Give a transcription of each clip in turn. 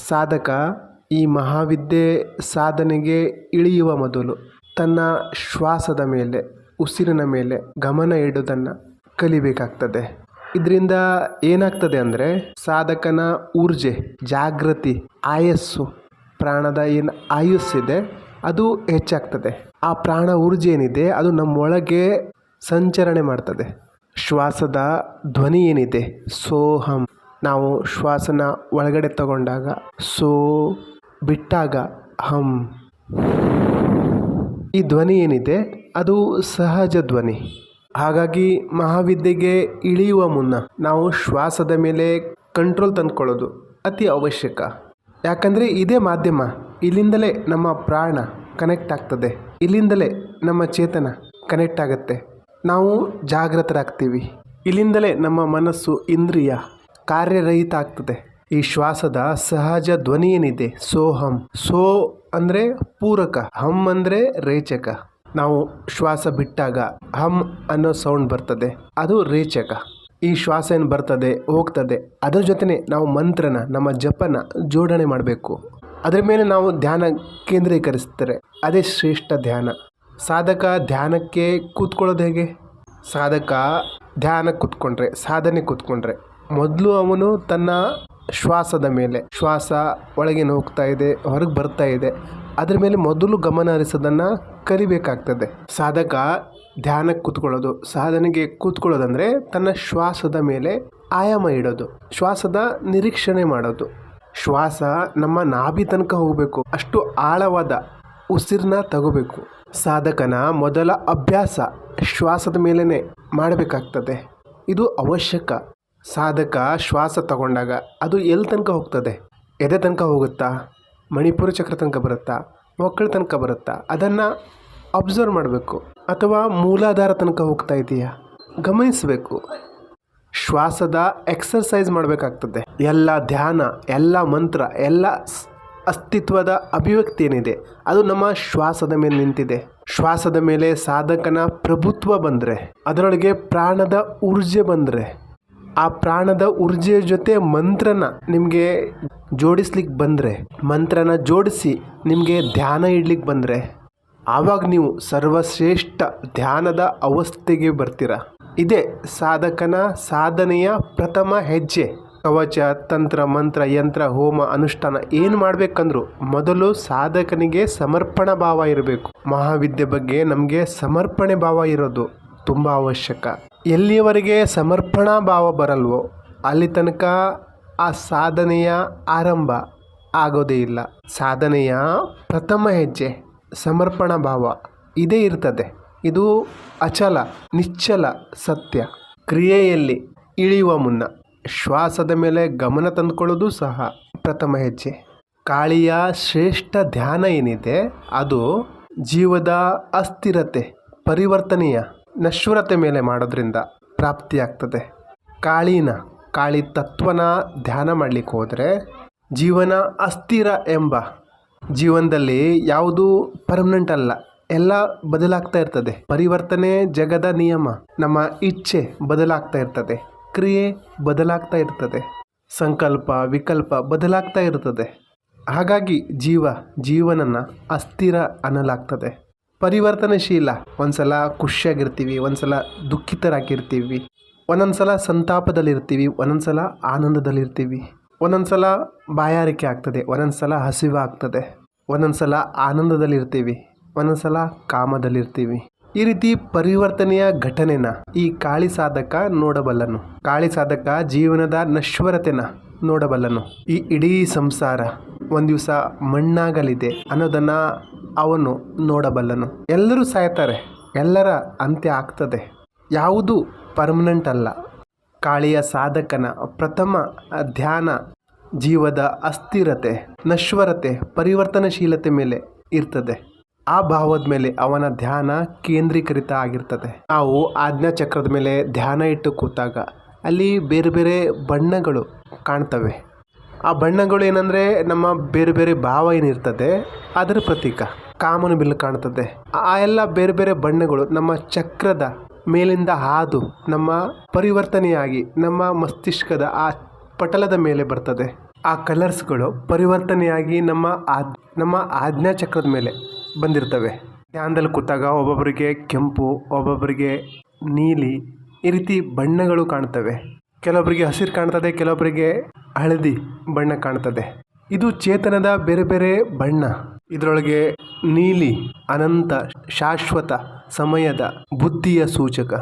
ಸಾಧಕ ಈ ಮಹಾವಿದ್ಯೆ ಸಾಧನೆಗೆ ಇಳಿಯುವ ಮೊದಲು ತನ್ನ ಶ್ವಾಸದ ಮೇಲೆ, ಉಸಿರಿನ ಮೇಲೆ ಗಮನ ಇಡುವುದನ್ನು ಕಲಿಬೇಕಾಗ್ತದೆ. ಇದರಿಂದ ಏನಾಗ್ತದೆ ಅಂದರೆ ಸಾಧಕನ ಊರ್ಜೆ, ಜಾಗೃತಿ, ಆಯಸ್ಸು, ಪ್ರಾಣದ ಏನು ಆಯುಸ್ಸಿದೆ ಅದು ಹೆಚ್ಚಾಗ್ತದೆ. ಆ ಪ್ರಾಣ ಊರ್ಜೆ ಏನಿದೆ ಅದು ನಮ್ಮೊಳಗೆ ಸಂಚರಣೆ ಮಾಡ್ತದೆ. ಶ್ವಾಸದ ಧ್ವನಿ ಏನಿದೆ ಸೋಹಂ, ನಾವು ಶ್ವಾಸನ ಒಳಗಡೆ ತಗೊಂಡಾಗ ಸೋ, ಬಿಟ್ಟಾಗ ಹಂ. ಈ ಧ್ವನಿ ಏನಿದೆ ಅದು ಸಹಜ ಧ್ವನಿ. ಹಾಗಾಗಿ ಮಹಾವಿದ್ಯೆಗೆ ಇಳಿಯುವ ಮುನ್ನ ನಾವು ಶ್ವಾಸದ ಮೇಲೆ ಕಂಟ್ರೋಲ್ ತಂದ್ಕೊಳ್ಳೋದು ಅತಿ ಅವಶ್ಯಕ. ಯಾಕಂದರೆ ಇದೇ ಮಾಧ್ಯಮ, ಇಲ್ಲಿಂದಲೇ ನಮ್ಮ ಪ್ರಾಣ ಕನೆಕ್ಟ್ ಆಗ್ತದೆ, ಇಲ್ಲಿಂದಲೇ ನಮ್ಮ ಚೇತನ ಕನೆಕ್ಟ್ ಆಗುತ್ತೆ, ನಾವು ಜಾಗೃತರಾಗ್ತೀವಿ, ಇಲ್ಲಿಂದಲೇ ನಮ್ಮ ಮನಸ್ಸು, ಇಂದ್ರಿಯ ಕಾರ್ಯರಹಿತ ಆಗ್ತದೆ. ಈ ಶ್ವಾಸದ ಸಹಜ ಧ್ವನಿ ಏನಿದೆ ಸೋಹಂ, ಸೋ ಅಂದರೆ ಪೂರಕ, ಹಂ ಅಂದರೆ ರೇಚಕ. ನಾವು ಶ್ವಾಸ ಬಿಟ್ಟಾಗ ಹಂ ಅನ್ನೋ ಸೌಂಡ್ ಬರ್ತದೆ, ಅದು ರೇಚಕ. ಈ ಶ್ವಾಸ ಏನು ಬರ್ತದೆ ಹೋಗ್ತದೆ, ಅದರ ಜೊತೆನೆ ನಾವು ಮಂತ್ರನ, ನಮ್ಮ ಜಪನ ಜೋಡಣೆ ಮಾಡಬೇಕು. ಅದರ ಮೇಲೆ ನಾವು ಧ್ಯಾನ ಕೇಂದ್ರೀಕರಿಸ್ತಾರೆ, ಅದೇ ಶ್ರೇಷ್ಠ ಧ್ಯಾನ. ಸಾಧಕ ಧ್ಯಾನಕ್ಕೆ ಕೂತ್ಕೊಳ್ಳೋದು ಹೇಗೆ? ಸಾಧಕ ಧ್ಯಾನ ಕೂತ್ಕೊಂಡ್ರೆ, ಸಾಧನೆ ಕೂತ್ಕೊಂಡ್ರೆ ಮೊದಲು ಅವನು ತನ್ನ ಶ್ವಾಸದ ಮೇಲೆ, ಶ್ವಾಸ ಒಳಗೇನು ಹೋಗ್ತಾ ಇದೆ, ಹೊರಗೆ ಬರ್ತಾ ಇದೆ, ಅದರ ಮೇಲೆ ಮೊದಲು ಗಮನ ಹರಿಸೋದನ್ನು ಕಲಿಬೇಕಾಗ್ತದೆ. ಸಾಧಕ ಧ್ಯಾನಕ್ಕೆ ಕೂತ್ಕೊಳ್ಳೋದು, ಸಾಧನೆಗೆ ಕೂತ್ಕೊಳ್ಳೋದಂದರೆ ತನ್ನ ಶ್ವಾಸದ ಮೇಲೆ ಆಯಾಮ ಇಡೋದು, ಶ್ವಾಸದ ನಿರೀಕ್ಷಣೆ ಮಾಡೋದು. ಶ್ವಾಸ ನಮ್ಮ ನಾಭಿ ತನಕ ಹೋಗಬೇಕು, ಅಷ್ಟು ಆಳವಾದ ಉಸಿರನ್ನ ತಗೋಬೇಕು. ಸಾಧಕನ ಮೊದಲ ಅಭ್ಯಾಸ ಶ್ವಾಸದ ಮೇಲೇ ಮಾಡಬೇಕಾಗ್ತದೆ, ಇದು ಅವಶ್ಯಕ. ಸಾಧಕ ಶ್ವಾಸ ತಗೊಂಡಾಗ ಅದು ಎಲ್ಲಿ ತನಕ ಹೋಗ್ತದೆ? ಎದೆ ತನಕ ಹೋಗುತ್ತಾ, ಮಣಿಪುರ ಚಕ್ರ ತನಕ ಬರುತ್ತಾ, ಒಕ್ಕಳ ತನಕ ಬರುತ್ತಾ, ಅದನ್ನು ಅಬ್ಸರ್ವ್ ಮಾಡಬೇಕು. ಅಥವಾ ಮೂಲಾಧಾರ ತನಕ ಹೋಗ್ತಾ ಇದೆಯಾ ಗಮನಿಸಬೇಕು. ಶ್ವಾಸದ ಎಕ್ಸರ್ಸೈಸ್ ಮಾಡಬೇಕಾಗ್ತದೆ. ಎಲ್ಲ ಧ್ಯಾನ, ಎಲ್ಲ ಮಂತ್ರ, ಎಲ್ಲ ಅಸ್ತಿತ್ವದ ಅಭಿವ್ಯಕ್ತಿ ಏನಿದೆ ಅದು ನಮ್ಮ ಶ್ವಾಸದ ಮೇಲೆ ನಿಂತಿದೆ. ಶ್ವಾಸದ ಮೇಲೆ ಸಾಧಕನ ಪ್ರಭುತ್ವ ಬಂದರೆ, ಅದರೊಳಗೆ ಪ್ರಾಣದ ಊರ್ಜೆ ಬಂದರೆ, ಆ ಪ್ರಾಣದ ಊರ್ಜೆಯ ಜೊತೆ ಮಂತ್ರನ ನಿಮಗೆ ಜೋಡಿಸ್ಲಿಕ್ಕೆ ಬಂದರೆ, ಮಂತ್ರನ ಜೋಡಿಸಿ ನಿಮಗೆ ಧ್ಯಾನ ಇಡ್ಲಿಕ್ಕೆ ಬಂದರೆ, ಆವಾಗ ನೀವು ಸರ್ವಶ್ರೇಷ್ಠ ಧ್ಯಾನದ ಅವಸ್ಥೆಗೆ ಬರ್ತೀರ. ಇದೇ ಸಾಧಕನ ಸಾಧನೆಯ ಪ್ರಥಮ ಹೆಜ್ಜೆ. ಕವಚ, ತಂತ್ರ, ಮಂತ್ರ, ಯಂತ್ರ, ಹೋಮ, ಅನುಷ್ಠಾನ ಏನು ಮಾಡಬೇಕಂದ್ರೂ ಮೊದಲು ಸಾಧಕನಿಗೆ ಸಮರ್ಪಣಾ ಭಾವ ಇರಬೇಕು. ಮಹಾವಿದ್ಯೆ ಬಗ್ಗೆ ನಮಗೆ ಸಮರ್ಪಣೆ ಭಾವ ಇರೋದು ತುಂಬ ಅವಶ್ಯಕ. ಎಲ್ಲಿಯವರೆಗೆ ಸಮರ್ಪಣಾ ಭಾವ ಬರಲ್ವೋ ಅಲ್ಲಿ ತನಕ ಆ ಸಾಧನೆಯ ಆರಂಭ ಆಗೋದೇ ಇಲ್ಲ. ಸಾಧನೆಯ ಪ್ರಥಮ ಹೆಜ್ಜೆ ಸಮರ್ಪಣಾ ಭಾವ ಇದೇ ಇರ್ತದೆ. ಇದು ಅಚಲ, ನಿಶ್ಚಲ ಸತ್ಯ. ಕ್ರಿಯೆಯಲ್ಲಿ ಇಳಿಯುವ ಮುನ್ನ ಶ್ವಾಸದ ಮೇಲೆ ಗಮನ ತಂದುಕೊಳ್ಳೋದು ಸಹ ಪ್ರಥಮ ಹೆಜ್ಜೆ. ಕಾಳಿಯ ಶ್ರೇಷ್ಠ ಧ್ಯಾನ ಏನಿದೆ ಅದು ಜೀವದ ಅಸ್ಥಿರತೆ, ಪರಿವರ್ತನೆಯ ನಶ್ವರತೆ ಮೇಲೆ ಮಾಡೋದ್ರಿಂದ ಪ್ರಾಪ್ತಿಯಾಗ್ತದೆ. ಕಾಳಿ ತತ್ವನ ಧ್ಯಾನ ಮಾಡಲಿಕ್ಕೆ ಹೋದರೆ ಜೀವನ ಅಸ್ಥಿರ ಎಂಬ, ಜೀವನದಲ್ಲಿ ಯಾವುದು ಪರ್ಮನೆಂಟ್ ಅಲ್ಲ, ಎಲ್ಲ ಬದಲಾಗ್ತಾ ಇರ್ತದೆ. ಪರಿವರ್ತನೆ ಜಗದ ನಿಯಮ. ನಮ್ಮ ಇಚ್ಛೆ ಬದಲಾಗ್ತಾ ಇರ್ತದೆ, ಕ್ರಿಯೆ ಬದಲಾಗ್ತಾ ಇರ್ತದೆ, ಸಂಕಲ್ಪ ವಿಕಲ್ಪ ಬದಲಾಗ್ತಾ ಇರ್ತದೆ. ಹಾಗಾಗಿ ಜೀವನನ ಅಸ್ಥಿರ ಅನ್ನಲಾಗ್ತದೆ. ಪರಿವರ್ತನಶೀಲ. ಒಂದ್ಸಲ ಖುಷಿಯಾಗಿರ್ತೀವಿ, ಒಂದ್ಸಲ ದುಃಖಿತರಾಗಿರ್ತೀವಿ, ಒಂದೊಂದ್ಸಲ ಸಂತಾಪದಲ್ಲಿರ್ತೀವಿ, ಒಂದೊಂದ್ಸಲ ಆನಂದದಲ್ಲಿರ್ತೀವಿ, ಒಂದೊಂದ್ಸಲ ಬಾಯಾರಿಕೆ ಆಗ್ತದೆ, ಒಂದೊಂದ್ಸಲ ಹಸಿವು ಆಗ್ತದೆ, ಒಂದೊಂದ್ಸಲ ಆನಂದದಲ್ಲಿರ್ತೀವಿ, ಒಂದೊಂದ್ಸಲ ಕಾಮದಲ್ಲಿರ್ತೀವಿ. ಈ ರೀತಿ ಪರಿವರ್ತನೆಯ ಘಟನೆನ ಈ ಕಾಳಿ ಸಾಧಕ ನೋಡಬಲ್ಲನು. ಕಾಳಿ ಸಾಧಕ ಜೀವನದ ನಶ್ವರತೆನ ನೋಡಬಲ್ಲನು. ಈ ಇಡೀ ಸಂಸಾರ ಒಂದು ದಿವಸ ಮಣ್ಣಾಗಲಿದೆ ಅನ್ನೋದನ್ನು ಅವನು ನೋಡಬಲ್ಲನು. ಎಲ್ಲರೂ ಸಾಯ್ತಾರೆ, ಎಲ್ಲರ ಅಂತ್ಯ ಆಗ್ತದೆ, ಯಾವುದು ಪರ್ಮನೆಂಟ್ ಅಲ್ಲ. ಕಾಳಿಯ ಸಾಧಕನ ಪ್ರಥಮ ಧ್ಯಾನ ಜೀವದ ಅಸ್ಥಿರತೆ, ನಶ್ವರತೆ, ಪರಿವರ್ತನಶೀಲತೆ ಮೇಲೆ ಇರ್ತದೆ. ಆ ಭಾವದ ಮೇಲೆ ಅವನ ಧ್ಯಾನ ಕೇಂದ್ರೀಕೃತ ಆಗಿರ್ತದೆ. ನಾವು ಆಜ್ಞಾ ಚಕ್ರದ ಮೇಲೆ ಧ್ಯಾನ ಇಟ್ಟು ಕೂತಾಗ ಅಲ್ಲಿ ಬೇರೆ ಬೇರೆ ಬಣ್ಣಗಳು ಕಾಣ್ತವೆ. ಆ ಬಣ್ಣಗಳು ಏನಂದರೆ ನಮ್ಮ ಬೇರೆ ಬೇರೆ ಭಾವ ಏನಿರ್ತದೆ ಅದರ ಪ್ರತೀಕ. ಕಾಮನ ಬಿಲ್ಲು ಕಾಣ್ತದೆ. ಆ ಎಲ್ಲ ಬೇರೆ ಬೇರೆ ಬಣ್ಣಗಳು ನಮ್ಮ ಚಕ್ರದ ಮೇಲಿಂದ ಹಾದು ನಮ್ಮ ಪರಿವರ್ತನೆಯಾಗಿ ನಮ್ಮ ಮಸ್ತಿಷ್ಕದ ಆ ಪಟಲದ ಮೇಲೆ ಬರ್ತದೆ. ಆ ಕಲರ್ಸ್ಗಳು ಪರಿವರ್ತನೆಯಾಗಿ ನಮ್ಮ ಆಜ್ಞಾ ಚಕ್ರದ ಮೇಲೆ ಬಂದಿರ್ತವೆ. ಧ್ಯಾನದಲ್ಲಿ ಕೂತಾಗ ಒಬ್ಬೊಬ್ಬರಿಗೆ ಕೆಂಪು, ಒಬ್ಬೊಬ್ಬರಿಗೆ ನೀಲಿ, ಈ ರೀತಿ ಬಣ್ಣಗಳು ಕಾಣ್ತವೆ. ಕೆಲವೊಬ್ಬರಿಗೆ ಹಸಿರು ಕಾಣ್ತದೆ, ಕೆಲವೊಬ್ಬರಿಗೆ ಹಳದಿ ಬಣ್ಣ ಕಾಣ್ತದೆ. ಇದು ಚೇತನದ ಬೇರೆ ಬೇರೆ ಬಣ್ಣ. ಇದರೊಳಗೆ ನೀಲಿ ಅನಂತ, ಶಾಶ್ವತ, ಸಮಯದ, ಬುದ್ಧಿಯ ಸೂಚಕ.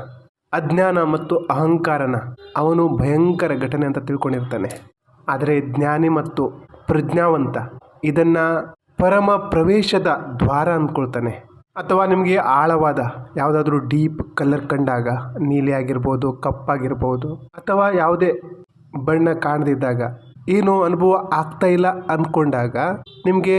ಅಜ್ಞಾನ ಮತ್ತು ಅಹಂಕಾರನ ಅವನು ಭಯಂಕರ ಘಟನೆ ಅಂತ ತಿಳ್ಕೊಂಡಿರ್ತಾನೆ. ಆದರೆ ಜ್ಞಾನಿ ಮತ್ತು ಪ್ರಜ್ಞಾವಂತ ಇದನ್ನು ಪರಮ ಪ್ರವೇಶದ ದ್ವಾರ ಅಂದ್ಕೊಳ್ತಾನೆ. ಅಥವಾ ನಿಮಗೆ ಆಳವಾದ ಯಾವುದಾದ್ರೂ ಡೀಪ್ ಕಲರ್ ಕಂಡಾಗ, ನೀಲಿ ಆಗಿರ್ಬೋದು, ಕಪ್ಪಾಗಿರ್ಬೋದು, ಅಥವಾ ಯಾವುದೇ ಬಣ್ಣ ಕಾಣದಿದ್ದಾಗ, ಏನು ಅನುಭವ ಆಗ್ತಾ ಇಲ್ಲ ಅಂದ್ಕೊಂಡಾಗ ನಿಮಗೆ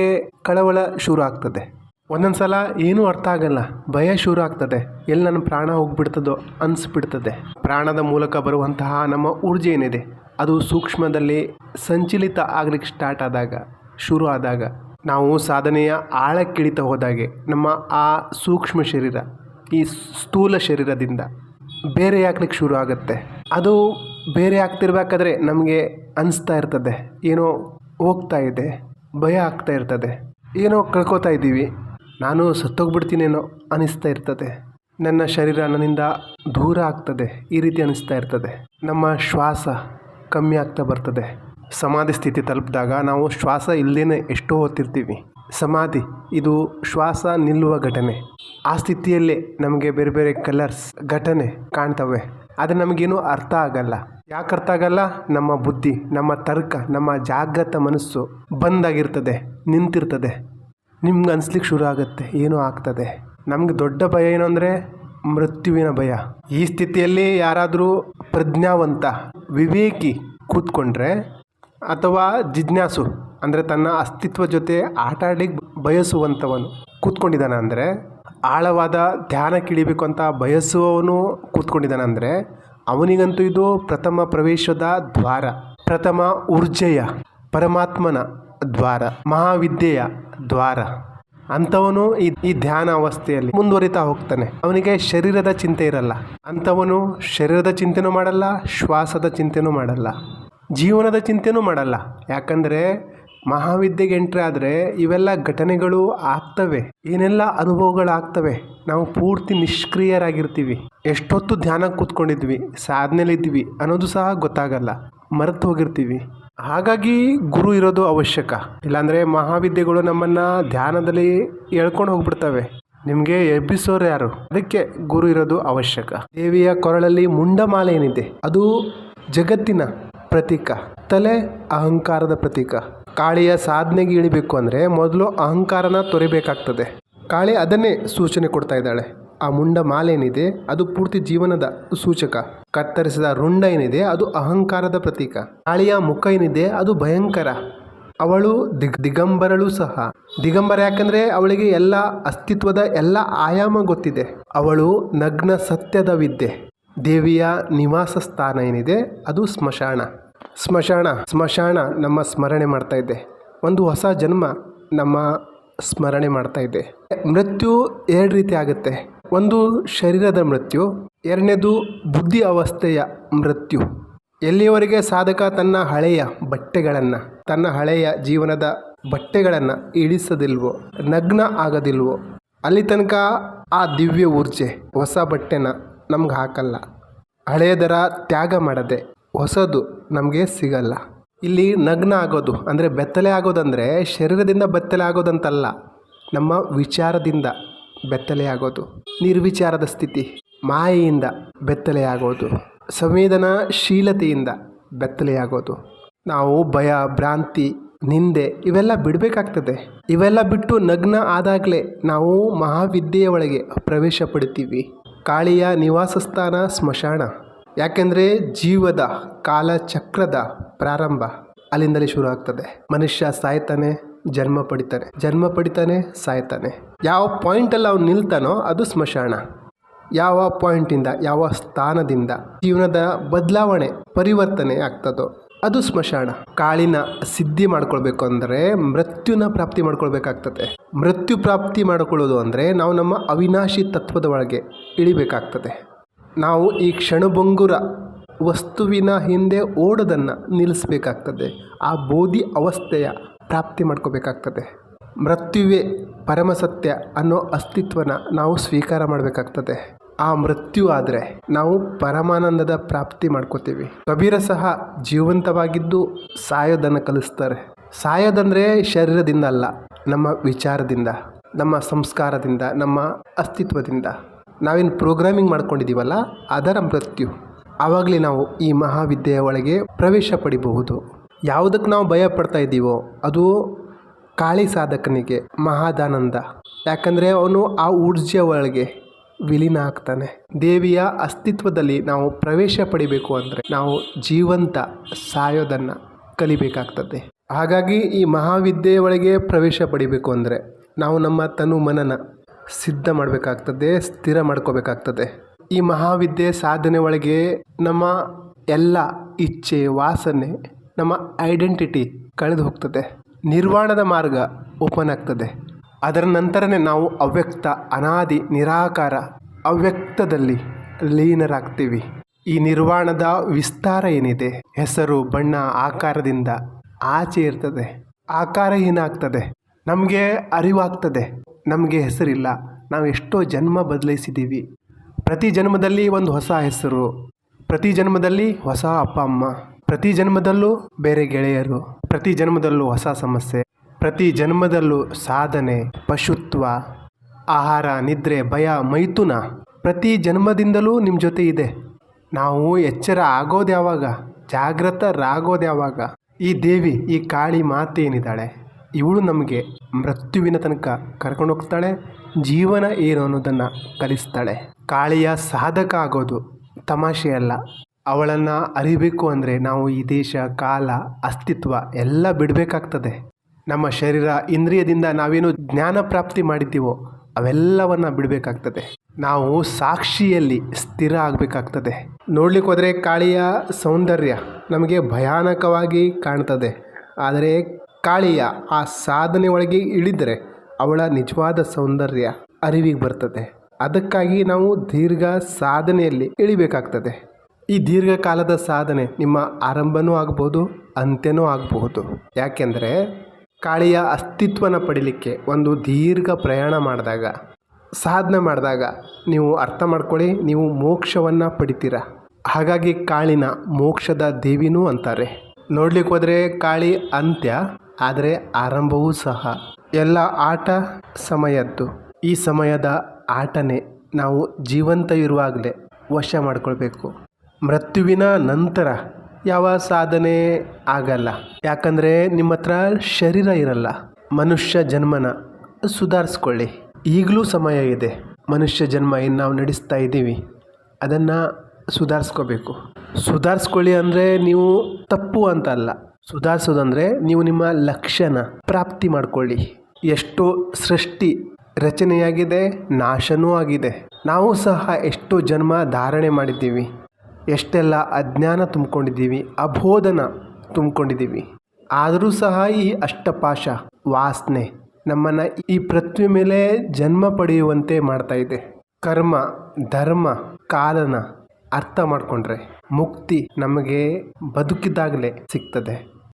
ಕಳವಳ ಶುರು ಆಗ್ತದೆ. ಒಂದೊಂದು ಸಲ ಏನೂ ಅರ್ಥ ಆಗಲ್ಲ, ಭಯ ಶುರು ಆಗ್ತದೆ. ಎಲ್ಲಿ ನನ್ನ ಪ್ರಾಣ ಹೋಗ್ಬಿಡ್ತದೋ ಅನಿಸ್ಬಿಡ್ತದೆ. ಪ್ರಾಣದ ಮೂಲಕ ಬರುವಂತಹ ನಮ್ಮ ಊರ್ಜೆ ಏನಿದೆ ಅದು ಸೂಕ್ಷ್ಮದಲ್ಲಿ ಸಂಚಲಿತ ಆಗ್ಲಿಕ್ಕೆ ಸ್ಟಾರ್ಟ್ ಆದಾಗ, ಶುರು ಆದಾಗ, ನಾವು ಸಾಧನೆಯ ಆಳಕ್ಕಿಳಿತ ಹೋದಾಗೆ ನಮ್ಮ ಆ ಸೂಕ್ಷ್ಮ ಶರೀರ ಈ ಸ್ಥೂಲ ಶರೀರದಿಂದ ಬೇರೆ ಆಗ್ಲಿಕ್ಕೆ ಶುರು ಆಗುತ್ತೆ. ಅದು ಬೇರೆ ಆಗ್ತಿರ್ಬೇಕಾದ್ರೆ ನಮಗೆ ಅನಿಸ್ತಾ ಇರ್ತದೆ, ಏನೋ ಹೋಗ್ತಾ ಇದೆ, ಭಯ ಆಗ್ತಾ ಇರ್ತದೆ, ಏನೋ ಕಳ್ಕೊತಾ ಇದ್ದೀವಿ, ನಾನು ಸತ್ತೋಗ್ಬಿಡ್ತೀನೇನೋ ಅನಿಸ್ತಾ ಇರ್ತದೆ, ನನ್ನ ಶರೀರ ನನ್ನಿಂದ ದೂರ ಆಗ್ತದೆ, ಈ ರೀತಿ ಅನಿಸ್ತಾ ಇರ್ತದೆ. ನಮ್ಮ ಶ್ವಾಸ ಕಮ್ಮಿ ಆಗ್ತಾ ಬರ್ತದೆ. ಸಮಾಧಿ ಸ್ಥಿತಿ ತಲುಪಿದಾಗ ನಾವು ಶ್ವಾಸ ಇಲ್ಲದೇ ಎಷ್ಟೋ ಹೊತ್ತಿರ್ತೀವಿ. ಸಮಾಧಿ ಇದು ಶ್ವಾಸ ನಿಲ್ಲುವ ಘಟನೆ. ಆ ಸ್ಥಿತಿಯಲ್ಲೇ ನಮಗೆ ಬೇರೆ ಬೇರೆ ಕಲರ್ಸ್ ಘಟನೆ ಕಾಣ್ತವೆ. ಆದರೆ ನಮಗೇನು ಅರ್ಥ ಆಗಲ್ಲ. ಯಾಕೆ ಅರ್ಥ ಆಗಲ್ಲ? ನಮ್ಮ ಬುದ್ಧಿ, ನಮ್ಮ ತರ್ಕ, ನಮ್ಮ ಜಾಗೃತ ಮನಸ್ಸು ಬಂದಾಗಿರ್ತದೆ, ನಿಂತಿರ್ತದೆ. ನಿಮ್ಗೆ ಅನಿಸ್ಲಿಕ್ಕೆ ಶುರು ಆಗುತ್ತೆ ಏನೋ ಆಗ್ತದೆ. ನಮ್ಗೆ ದೊಡ್ಡ ಭಯ ಏನು ಅಂದರೆ ಮೃತ್ಯುವಿನ ಭಯ. ಈ ಸ್ಥಿತಿಯಲ್ಲಿ ಯಾರಾದರೂ ಪ್ರಜ್ಞಾವಂತ ವಿವೇಕಿ ಕೂತ್ಕೊಂಡ್ರೆ, ಅಥವಾ ಜಿಜ್ಞಾಸು ಅಂದರೆ ತನ್ನ ಅಸ್ತಿತ್ವ ಜೊತೆ ಆಟ ಆಡಲಿಕ್ಕೆ ಬಯಸುವಂಥವನು ಕೂತ್ಕೊಂಡಿದ್ದಾನೆ ಅಂದರೆ, ಆಳವಾದ ಧ್ಯಾನಕ್ಕೆ ಇಳಿಬೇಕು ಅಂತ ಬಯಸುವವನು ಕೂತ್ಕೊಂಡಿದ್ದಾನಂದರೆ ಅವನಿಗಂತೂ ಇದು ಪ್ರಥಮ ಪ್ರವೇಶದ ದ್ವಾರ, ಪ್ರಥಮ ಊರ್ಜೆಯ, ಪರಮಾತ್ಮನ ದ್ವಾರ, ಮಹಾವಿದ್ಯೆಯ ದ್ವಾರ. ಅಂಥವನು ಈ ಧ್ಯಾನ ಅವಸ್ಥೆಯಲ್ಲಿ ಮುಂದುವರಿತಾ ಹೋಗ್ತಾನೆ. ಅವನಿಗೆ ಶರೀರದ ಚಿಂತೆ ಇರಲ್ಲ. ಅಂಥವನು ಶರೀರದ ಚಿಂತೆನೂ ಮಾಡಲ್ಲ, ಶ್ವಾಸದ ಚಿಂತೆನೂ ಮಾಡಲ್ಲ, ಜೀವನದ ಚಿಂತೆನೂ ಮಾಡಲ್ಲ. ಯಾಕಂದರೆ ಮಹಾವಿದ್ಯೆಗೆ ಎಂಟ್ರಿ ಆದರೆ ಇವೆಲ್ಲ ಘಟನೆಗಳು ಆಗ್ತವೆ, ಏನೆಲ್ಲ ಅನುಭವಗಳಾಗ್ತವೆ. ನಾವು ಪೂರ್ತಿ ನಿಷ್ಕ್ರಿಯರಾಗಿರ್ತೀವಿ. ಎಷ್ಟೊತ್ತು ಧ್ಯಾನಕ್ಕೆ ಕೂತ್ಕೊಂಡಿದ್ವಿ, ಸಾಧನೆಯಲ್ಲಿದ್ವಿ ಅನ್ನೋದು ಸಹ ಗೊತ್ತಾಗಲ್ಲ, ಮರೆತು ಹೋಗಿರ್ತೀವಿ. ಹಾಗಾಗಿ ಗುರು ಇರೋದು ಅವಶ್ಯಕ. ಇಲ್ಲಾಂದರೆ ಮಹಾವಿದ್ಯೆಗಳು ನಮ್ಮನ್ನು ಧ್ಯಾನದಲ್ಲಿ ಎಳ್ಕೊಂಡು ಹೋಗ್ಬಿಡ್ತವೆ. ನಿಮಗೆ ಎಬ್ಬಿಸೋರು ಯಾರು? ಅದಕ್ಕೆ ಗುರು ಇರೋದು ಅವಶ್ಯಕ. ದೇವಿಯ ಕೊರಳಲ್ಲಿ ಮುಂಡಮಾಲೆ ಏನಿದೆ ಅದು ಜಗತ್ತಿನ ಪ್ರತೀಕ, ತಲೆ ಅಹಂಕಾರದ ಪ್ರತೀಕ. ಕಾಳಿಯ ಸಾಧನೆಗೆ ಇಳಿಬೇಕು ಅಂದರೆ ಮೊದಲು ಅಹಂಕಾರನ ತೊರೆಬೇಕಾಗ್ತದೆ. ಕಾಳಿ ಅದನ್ನೇ ಸೂಚನೆ ಕೊಡ್ತಾ ಇದ್ದಾಳೆ. ಆ ಮುಂಡ ಮಾಲೆ ಏನಿದೆ ಅದು ಪೂರ್ತಿ ಜೀವನದ ಸೂಚಕ. ಕತ್ತರಿಸಿದ ರುಂಡ ಏನಿದೆ ಅದು ಅಹಂಕಾರದ ಪ್ರತೀಕ. ಕಾಳಿಯ ಮುಖ ಏನಿದೆ ಅದು ಭಯಂಕರ. ಅವಳು ದಿಗಂಬರಳು ಸಹ. ದಿಗಂಬರ ಯಾಕಂದರೆ ಅವಳಿಗೆ ಎಲ್ಲ ಅಸ್ತಿತ್ವದ ಎಲ್ಲ ಆಯಾಮ ಗೊತ್ತಿದೆ. ಅವಳು ನಗ್ನ ಸತ್ಯದ ವಿದ್ಯೆ. ದೇವಿಯ ನಿವಾಸ ಸ್ಥಾನ ಏನಿದೆ ಅದು ಸ್ಮಶಾನ. ಸ್ಮಶಾನ ನಮ್ಮ ಸ್ಮರಣೆ ಮಾಡ್ತಾ ಇದೆ. ಒಂದು ಹೊಸ ಜನ್ಮ ನಮ್ಮ ಸ್ಮರಣೆ ಮಾಡ್ತಾ ಇದೆ. ಮೃತ್ಯು ಎರಡು ರೀತಿ ಆಗುತ್ತೆ. ಒಂದು ಶರೀರದ ಮೃತ್ಯು, ಎರಡನೇದು ಬುದ್ಧಿ ಅವಸ್ಥೆಯ ಮೃತ್ಯು. ಎಲ್ಲಿಯವರೆಗೆ ಸಾಧಕ ತನ್ನ ಹಳೆಯ ಬಟ್ಟೆಗಳನ್ನು, ತನ್ನ ಹಳೆಯ ಜೀವನದ ಬಟ್ಟೆಗಳನ್ನು ಇಳಿಸೋದಿಲ್ವೋ, ನಗ್ನ ಆಗೋದಿಲ್ವೋ, ಅಲ್ಲಿ ತನಕ ಆ ದಿವ್ಯ ಊರ್ಜೆ ಹೊಸ ಬಟ್ಟೆನ ನಮ್ಗೆ ಹಾಕಲ್ಲ. ಹಳೆಯದರ ತ್ಯಾಗ ಮಾಡದೆ ಹೊಸದು ನಮಗೆ ಸಿಗಲ್ಲ. ಇಲ್ಲಿ ನಗ್ನ ಆಗೋದು ಅಂದರೆ ಬೆತ್ತಲೆ ಆಗೋದಂದರೆ ಶರೀರದಿಂದ ಬೆತ್ತಲೆ ಆಗೋದಂತಲ್ಲ, ನಮ್ಮ ವಿಚಾರದಿಂದ ಬೆತ್ತಲೆ ಆಗೋದು, ನಿರ್ವಿಚಾರದ ಸ್ಥಿತಿ, ಮಾಯೆಯಿಂದ ಬೆತ್ತಲೆ ಆಗೋದು, ಸಂವೇದನಾಶೀಲತೆಯಿಂದ ಬೆತ್ತಲೆ ಆಗೋದು. ನಾವು ಭಯ, ಭ್ರಾಂತಿ, ನಿಂದೆ ಇವೆಲ್ಲ ಬಿಡಬೇಕಾಗ್ತದೆ. ಇವೆಲ್ಲ ಬಿಟ್ಟು ನಗ್ನ ಆದಾಗಲೇ ನಾವು ಮಹಾವಿದ್ಯೆಯ ಒಳಗೆ ಪ್ರವೇಶ ಪಡ್ತೀವಿ. ಕಾಳಿಯ ನಿವಾಸ ಸ್ಥಾನ ಸ್ಮಶಾನ. ಯಾಕೆಂದರೆ ಜೀವದ ಕಾಲಚಕ್ರದ ಪ್ರಾರಂಭ ಅಲ್ಲಿಂದಲೇ ಶುರು ಆಗ್ತದೆ. ಮನುಷ್ಯ ಸಾಯ್ತಾನೆ, ಜನ್ಮ ಪಡಿತಾನೆ, ಸಾಯ್ತಾನೆ. ಯಾವ ಪಾಯಿಂಟಲ್ಲಿ ಅವನು ನಿಲ್ತಾನೋ ಅದು ಸ್ಮಶಾನ. ಯಾವ ಪಾಯಿಂಟಿಂದ, ಯಾವ ಸ್ಥಾನದಿಂದ ಜೀವನದ ಬದಲಾವಣೆ, ಪರಿವರ್ತನೆ ಆಗ್ತದೋ ಅದು ಸ್ಮಶಾನ. ಕಾಳಿನ ಸಿದ್ಧಿ ಮಾಡ್ಕೊಳ್ಬೇಕು ಅಂದರೆ ಮೃತ್ಯುನ ಪ್ರಾಪ್ತಿ ಮಾಡ್ಕೊಳ್ಬೇಕಾಗ್ತದೆ. ಮೃತ್ಯು ಪ್ರಾಪ್ತಿ ಮಾಡಿಕೊಳ್ಳೋದು ಅಂದರೆ ನಾವು ನಮ್ಮ ಅವಿನಾಶಿ ತತ್ವದ ಒಳಗೆ ಇಳಿಬೇಕಾಗ್ತದೆ. ನಾವು ಈ ಕ್ಷಣಭಂಗುರ ವಸ್ತುವಿನ ಹಿಂದೆ ಓಡೋದನ್ನು ನಿಲ್ಲಿಸಬೇಕಾಗ್ತದೆ. ಆ ಬೋಧಿ ಅವಸ್ಥೆಯ ಪ್ರಾಪ್ತಿ ಮಾಡ್ಕೋಬೇಕಾಗ್ತದೆ. ಮೃತ್ಯುವೇ ಪರಮಸತ್ಯ ಅನ್ನೋ ಅಸ್ತಿತ್ವನ ನಾವು ಸ್ವೀಕಾರ ಮಾಡಬೇಕಾಗ್ತದೆ. ಆ ಮೃತ್ಯು ಆದರೆ ನಾವು ಪರಮಾನಂದದ ಪ್ರಾಪ್ತಿ ಮಾಡ್ಕೋತೀವಿ. ಕಬೀರ ಸಹ ಜೀವಂತವಾಗಿದ್ದು ಸಾಯೋದನ್ನು ಕಲಿಸ್ತಾರೆ. ಸಾಯೋದಂದರೆ ಶರೀರದಿಂದ ಅಲ್ಲ, ನಮ್ಮ ವಿಚಾರದಿಂದ, ನಮ್ಮ ಸಂಸ್ಕಾರದಿಂದ, ನಮ್ಮ ಅಸ್ತಿತ್ವದಿಂದ. ನಾವೇನು ಪ್ರೋಗ್ರಾಮಿಂಗ್ ಮಾಡ್ಕೊಂಡಿದ್ದೀವಲ್ಲ ಅದರ ಮೃತ್ಯು. ಆವಾಗಲೇ ನಾವು ಈ ಮಹಾವಿದ್ಯೆಯ ಒಳಗೆ ಪ್ರವೇಶ ಪಡಿಬಹುದು. ಯಾವುದಕ್ಕೆ ನಾವು ಭಯ ಪಡ್ತಾ ಇದ್ದೀವೋ ಅದು ಕಾಳಿ ಸಾಧಕನಿಗೆ ಮಹಾದಾನಂದ. ಯಾಕಂದರೆ ಅವನು ಆ ಊರ್ಜೆಯ ಒಳಗೆ ವಿಲೀನ ಆಗ್ತಾನೆ. ದೇವಿಯ ಅಸ್ತಿತ್ವದಲ್ಲಿ ನಾವು ಪ್ರವೇಶ ಪಡಿಬೇಕು ಅಂದರೆ ನಾವು ಜೀವಂತ ಸಾಯೋದನ್ನು ಕಲಿಬೇಕಾಗ್ತದೆ. ಹಾಗಾಗಿ ಈ ಮಹಾವಿದ್ಯೆಯ ಒಳಗೆ ಪ್ರವೇಶ ಪಡಿಬೇಕು ಅಂದರೆ ನಾವು ನಮ್ಮ ತನು ಮನನ ಸಿದ್ಧ ಮಾಡಬೇಕಾಗ್ತದೆ, ಸ್ಥಿರ ಮಾಡ್ಕೋಬೇಕಾಗ್ತದೆ. ಈ ಮಹಾವಿದ್ಯೆ ಸಾಧನೆ ಒಳಗೆ ನಮ್ಮ ಎಲ್ಲ ಇಚ್ಛೆ, ವಾಸನೆ, ನಮ್ಮ ಐಡೆಂಟಿಟಿ ಕಳೆದು ಹೋಗ್ತದೆ. ನಿರ್ವಾಣದ ಮಾರ್ಗ ಓಪನ್ ಆಗ್ತದೆ. ಅದರ ನಂತರನೇ ನಾವು ಅವ್ಯಕ್ತ, ಅನಾದಿ, ನಿರಾಕಾರ, ಅವ್ಯಕ್ತದಲ್ಲಿ ಲೀನರಾಗ್ತೀವಿ. ಈ ನಿರ್ವಾಣದ ವಿಸ್ತಾರ ಏನಿದೆ, ಹೆಸರು, ಬಣ್ಣ, ಆಕಾರದಿಂದ ಆಚೆ ಇರ್ತದೆ. ಆಕಾರಹೀನ ಆಗ್ತದೆ. ನಮಗೆ ಅರಿವಾಗ್ತದೆ, ನಮಗೆ ಹೆಸರಿಲ್ಲ, ನಾವು ಎಷ್ಟೋ ಜನ್ಮ ಬದಲಾಯಿಸಿದ್ದೀವಿ. ಪ್ರತಿ ಜನ್ಮದಲ್ಲಿ ಒಂದು ಹೊಸ ಹೆಸರು, ಪ್ರತಿ ಜನ್ಮದಲ್ಲಿ ಹೊಸ ಅಪ್ಪ ಅಮ್ಮ, ಪ್ರತಿ ಜನ್ಮದಲ್ಲೂ ಬೇರೆ ಗೆಳೆಯರು, ಪ್ರತಿ ಜನ್ಮದಲ್ಲೂ ಹೊಸ ಸಮಸ್ಯೆ, ಪ್ರತಿ ಜನ್ಮದಲ್ಲೂ ಸಾಧನೆ, ಪಶುತ್ವ, ಆಹಾರ, ನಿದ್ರೆ, ಭಯ, ಮೈಥುನ ಪ್ರತಿ ಜನ್ಮದಿಂದಲೂ ನಿಮ್ಮ ಜೊತೆ ಇದೆ. ನಾವು ಎಚ್ಚರ ಆಗೋದು ಯಾವಾಗ, ಜಾಗೃತರಾಗೋದು ಯಾವಾಗ? ಈ ದೇವಿ, ಈ ಕಾಳಿ ಮಾತೆ ಏನಿದ್ದಾಳೆ, ಇವಳು ನಮಗೆ ಮೃತ್ಯುವಿನ ತನಕ ಕರ್ಕೊಂಡು ಹೋಗ್ತಾಳೆ. ಜೀವನ ಏನು ಅನ್ನೋದನ್ನು ಕಲಿಸ್ತಾಳೆ. ಕಾಳಿಯ ಸಾಧಕ ಆಗೋದು ತಮಾಷೆ ಅಲ್ಲ. ಅವಳನ್ನು ಅರಿಬೇಕು ಅಂದರೆ ನಾವು ಈ ದೇಶ, ಕಾಲ, ಅಸ್ತಿತ್ವ ಎಲ್ಲ ಬಿಡಬೇಕಾಗ್ತದೆ. ನಮ್ಮ ಶರೀರ, ಇಂದ್ರಿಯದಿಂದ ನಾವೇನು ಜ್ಞಾನ ಪ್ರಾಪ್ತಿ ಮಾಡಿದ್ದೀವೋ ಅವೆಲ್ಲವನ್ನು ಬಿಡಬೇಕಾಗ್ತದೆ. ನಾವು ಸಾಕ್ಷಿಯಲ್ಲಿ ಸ್ಥಿರ ಆಗಬೇಕಾಗ್ತದೆ. ನೋಡ್ಲಿಕ್ಕೆ ಹೋದರೆ ಕಾಳಿಯ ಸೌಂದರ್ಯ ನಮಗೆ ಭಯಾನಕವಾಗಿ ಕಾಣ್ತದೆ. ಆದರೆ ಕಾಳಿಯ ಆ ಸಾಧನೆ ಒಳಗೆ ಇಳಿದರೆ ಅವಳ ನಿಜವಾದ ಸೌಂದರ್ಯ ಅರಿವಿಗೆ ಬರ್ತದೆ. ಅದಕ್ಕಾಗಿ ನಾವು ದೀರ್ಘ ಸಾಧನೆಯಲ್ಲಿ ಇಳಿಬೇಕಾಗ್ತದೆ. ಈ ದೀರ್ಘಕಾಲದ ಸಾಧನೆ ನಿಮ್ಮ ಆರಂಭನೂ ಆಗ್ಬೋದು, ಅಂತ್ಯನೂ ಆಗಬಹುದು. ಯಾಕೆಂದರೆ ಕಾಳಿಯ ಅಸ್ತಿತ್ವನ ಪಡೀಲಿಕ್ಕೆ ಒಂದು ದೀರ್ಘ ಪ್ರಯಾಣ ಮಾಡಿದಾಗ, ಸಾಧನೆ ಮಾಡಿದಾಗ ನೀವು ಅರ್ಥ ಮಾಡ್ಕೊಳ್ಳಿ, ನೀವು ಮೋಕ್ಷವನ್ನು ಪಡಿತೀರ. ಹಾಗಾಗಿ ಕಾಳಿನ ಮೋಕ್ಷದ ದೇವಿನೂ ಅಂತಾರೆ. ನೋಡ್ಲಿಕ್ಕೆ ಹೋದರೆ ಕಾಳಿ ಅಂತ್ಯ, ಆದರೆ ಆರಂಭವೂ ಸಹ. ಎಲ್ಲ ಆಟ ಸಮಯದ್ದು. ಈ ಸಮಯದ ಆಟನೇ ನಾವು ಜೀವಂತ ಇರುವಾಗಲೇ ವಶ ಮಾಡ್ಕೊಳ್ಬೇಕು. ಮೃತ್ಯುವಿನ ನಂತರ ಯಾವ ಸಾಧನೆ ಆಗಲ್ಲ. ಯಾಕಂದರೆ ನಿಮ್ಮ ಹತ್ರ ಶರೀರ ಇರಲ್ಲ. ಮನುಷ್ಯ ಜನ್ಮನ ಸುಧಾರಿಸ್ಕೊಳ್ಳಿ. ಈಗಲೂ ಸಮಯ ಇದೆ. ಮನುಷ್ಯ ಜನ್ಮ ಏನು ನಾವು ನಡೆಸ್ತಾ ಇದ್ದೀವಿ ಅದನ್ನು ಸುಧಾರಿಸ್ಕೋಬೇಕು. ಸುಧಾರಿಸ್ಕೊಳ್ಳಿ ಅಂದರೆ ನೀವು ತಪ್ಪು ಅಂತ ಅಲ್ಲ. ಸುಧಾರಿಸೋದಂದರೆ ನೀವು ನಿಮ್ಮ ಲಕ್ಷ್ಯನ ಪ್ರಾಪ್ತಿ ಮಾಡ್ಕೊಳ್ಳಿ. ಎಷ್ಟೋ ಸೃಷ್ಟಿ ರಚನೆಯಾಗಿದೆ, ನಾಶನೂ ಆಗಿದೆ. ನಾವು ಸಹ ಎಷ್ಟೋ ಜನ್ಮ ಧಾರಣೆ ಮಾಡಿದ್ದೀವಿ. ಎಷ್ಟೆಲ್ಲ ಅಜ್ಞಾನ ತುಂಬಿಕೊಂಡಿದ್ದೀವಿ, ಅಬೋಧನ ತುಂಬಿಕೊಂಡಿದ್ದೀವಿ. ಆದರೂ ಸಹ ಈ ಅಷ್ಟಪಾಶ ವಾಸನೆ ನಮ್ಮನ್ನು ಈ ಪೃಥ್ವಿ ಮೇಲೆ ಜನ್ಮ ಪಡೆಯುವಂತೆ ಮಾಡ್ತಾ ಇದೆ. ಕರ್ಮ, ಧರ್ಮ, ಕಾಲನ ಅರ್ಥ ಮಾಡಿಕೊಂಡ್ರೆ ಮುಕ್ತಿ ನಮಗೆ ಬದುಕಿದಾಗಲೇ ಸಿಗ್ತದೆ.